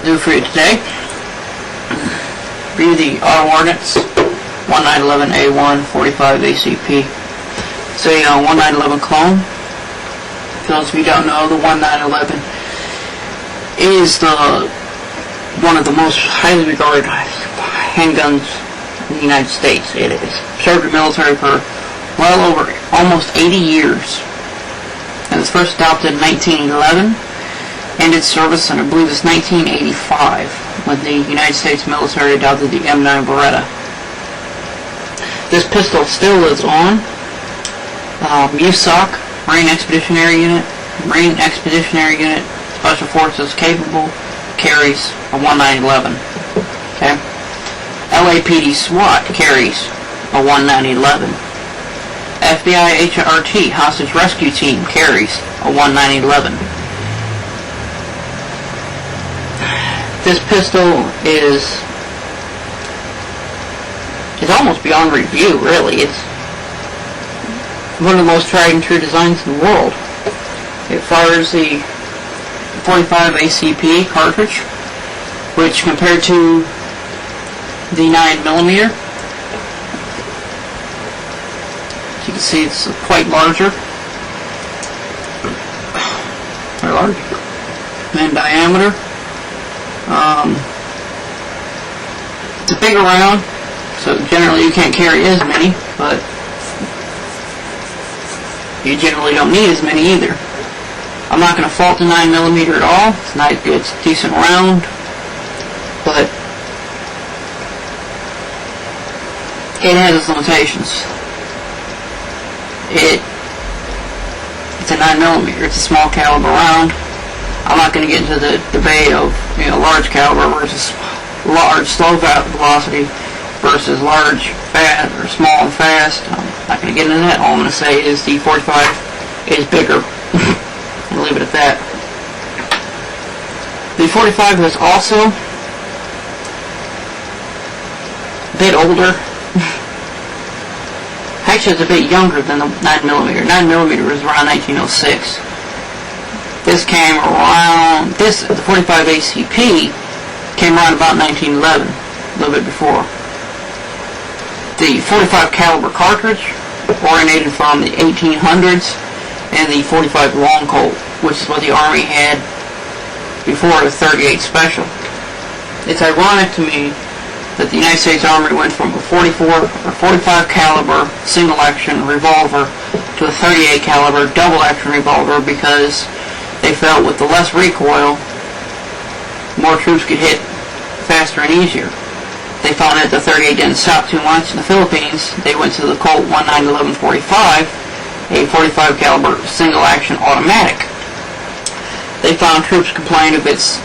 do for you today. Review the auto ordnance 1911A1 45 ACP. It's a 1911 clone. For those of you who don't know, the 1911 is one of the most highly regarded handguns in the United States. It is served in the military for well over almost 80 years. It was first adopted in 1911, ended service in I believe it's 1985 when the United States military adopted the M9 Beretta. This pistol still lives on. USOC, Marine Expeditionary Unit, Special Forces capable, carries a 1911. Okay. LAPD SWAT carries a 1911. FBI HRT Hostage Rescue Team carries a 1911. This pistol is almost beyond review, really. It's one of the most tried and true designs in the world. It fires the 45 ACP cartridge, which compared to the 9mm, as you can see, it's quite larger. Very large in diameter. It's a bigger round, so generally you can't carry as many, but you generally don't need as many either. I'm not going to fault the 9mm at all. It's not good. It's a decent round, but it has its limitations. It's a 9mm. It's a small caliber round. I'm not going to get into the debate of large caliber versus large slow velocity versus large fast or small and fast. I'm not going to get into that. All I'm going to say is the 45 is bigger. I'll leave it at that. The 45 is also a bit older. Actually, it's a bit younger than the 9mm. 9mm was around 1906. This came around, the 45 ACP came around about 1911, a little bit before. The 45 caliber cartridge originated from the 1800s, and the 45 long Colt, which is what the Army had before the 38 Special. It's ironic to me that the United States Army went from a 44 or 45 caliber single action revolver to a 38 caliber double action revolver because they felt with the less recoil, more troops could hit faster and easier. They found that the 38 didn't stop too much in the Philippines. They went to the Colt 1911-45, a 45 caliber single action automatic. They found troops complained of its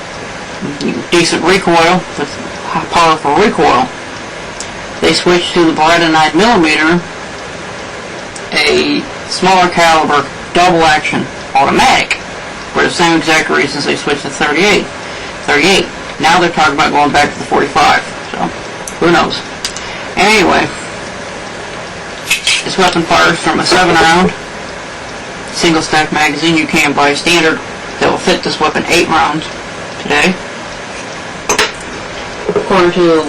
decent recoil, with powerful recoil. They switched to the Beretta 9mm, a smaller caliber double action automatic. For the same exact reasons they switched to 38. Now they're talking about going back to the 45. So, who knows? Anyway, this weapon fires from a 7-round single stack magazine. You can buy a standard that will fit this weapon 8 rounds today. According to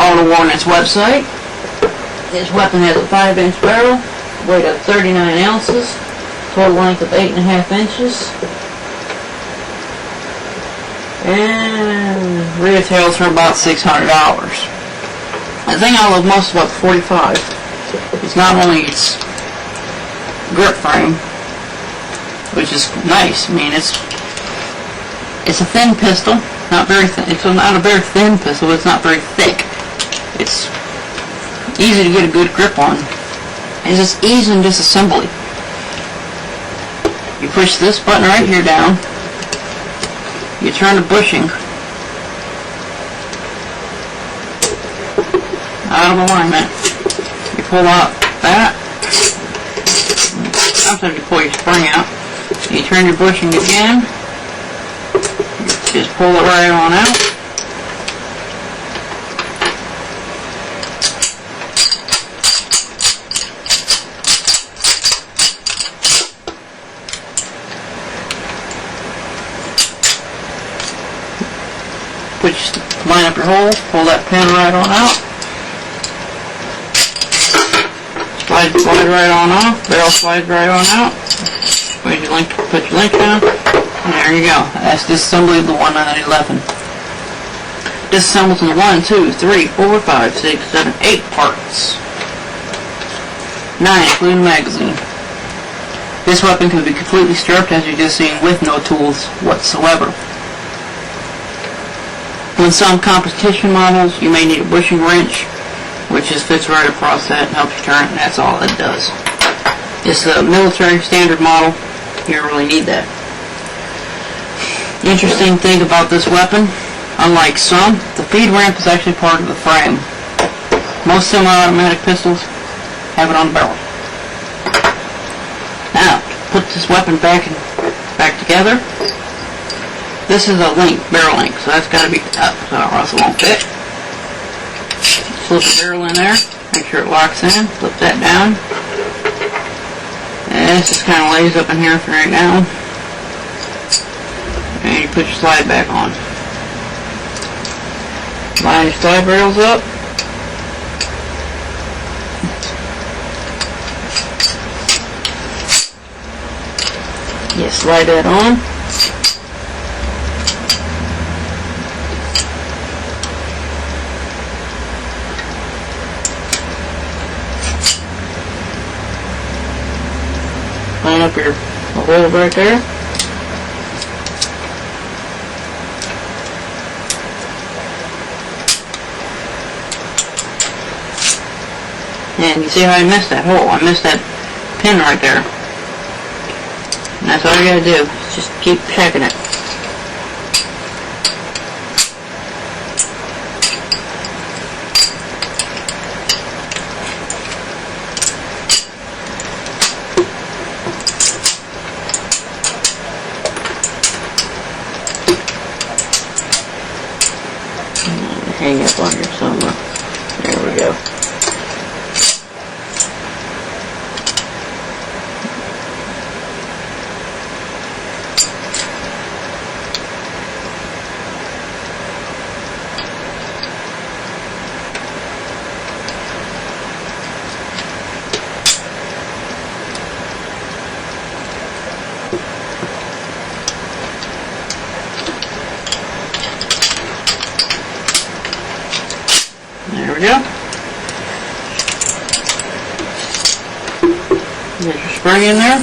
Auto Ordnance website, this weapon has a 5-inch barrel, weight of 39 ounces. Total length of 8.5 inches, and retails for about $600. The thing I love most about the 45 is not only its grip frame, which is nice. I mean, it's a thin pistol, not very thin. It's not a very thin pistol. It's not very thick. It's easy to get a good grip on. It's just easy in disassembly. You push this button right here down, you turn the bushing out of alignment, you pull out that, sometimes you pull your spring out, you turn your bushing again, just pull it right on out, line up your hole, pull that pin right on out. Slide right on off, barrel slides right on out. Put your link down, and there you go. That's disassembly of the 1911. Disassembles into 1, 2, 3, 4, 5, 6, 7, 8 parts. 9, including magazine. This weapon can be completely stripped, as you just seen, with no tools whatsoever. In some competition models, you may need a bushing wrench, which just fits right across that and helps you turn it, and that's all it does. It's a military standard model. You don't really need that. The interesting thing about this weapon, unlike some, the feed ramp is actually part of the frame. Most semi-automatic pistols have it on the barrel. Now, to put this weapon back together, this is a barrel link, so that's got to be up, so or else it won't fit. Slip the barrel in there, make sure it locks in, flip that down. And this just kind of lays up in here for right now. And you put your slide back on. Line your slide barrels up. You slide that on. Line up your hole right there. And you see how I missed that hole? I missed that pin right there. And that's all you gotta do. Just keep checking it. Hang up on here somewhere. There we go. There we go. Get your spring in there.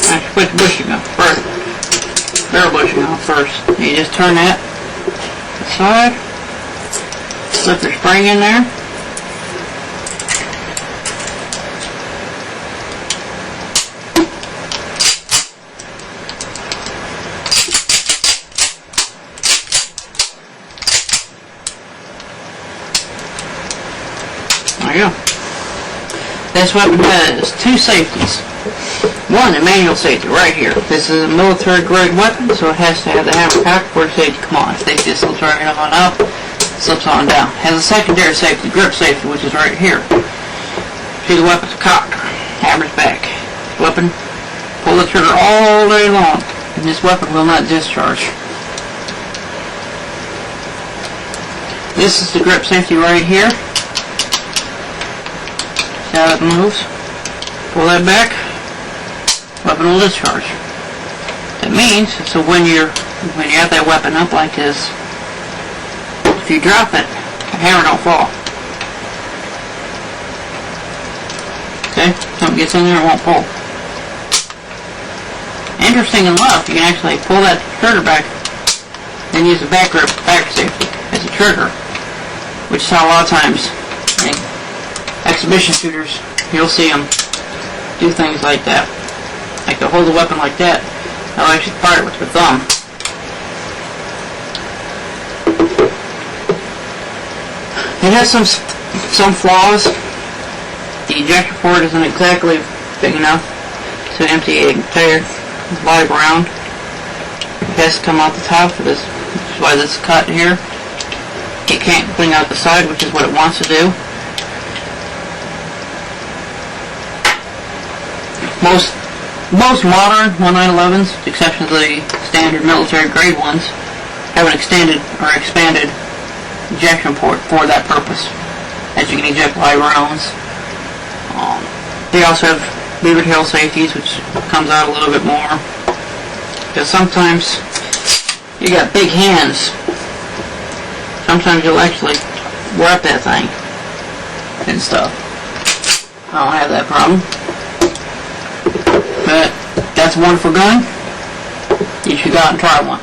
Actually, put the bushing up first. Barrel bushing on first. You just turn that aside. Slip your spring in there. There you go. This weapon has two safeties. One, the manual safety right here. This is a military grade weapon, so it has to have the hammer cock for the safety to come on. If they just slips right on up, slips on down. It has a secondary safety, grip safety, which is right here. See, the weapon's cocked. Hammer's back. Weapon, pull the trigger all day long, and this weapon will not discharge. This is the grip safety right here. See how it moves? Pull that back, weapon will discharge. That means, so when you have that weapon up like this, if you drop it, the hammer don't fall. Okay? Something gets in there, it won't pull. Interesting enough, you can actually pull that trigger back and use the back grip, back safety as a trigger, which is how a lot of times exhibition shooters, you'll see them do things like that. Like they'll hold the weapon like that, they'll actually fire it with their thumb. It has some flaws. The ejector port isn't exactly big enough to empty a entire live round. It has to come out the top for this, which is why this is cut here. It can't clean out the side, which is what it wants to do. Most modern 1911s, with the exception of the standard military grade ones, have an extended or expanded ejection port for that purpose, as you can eject live rounds. They also have lever tail safeties, which comes out a little bit more, because sometimes you got big hands. Sometimes you'll actually wrap that thing and stuff. I don't have that problem. But that's a wonderful gun. You should go out and try one.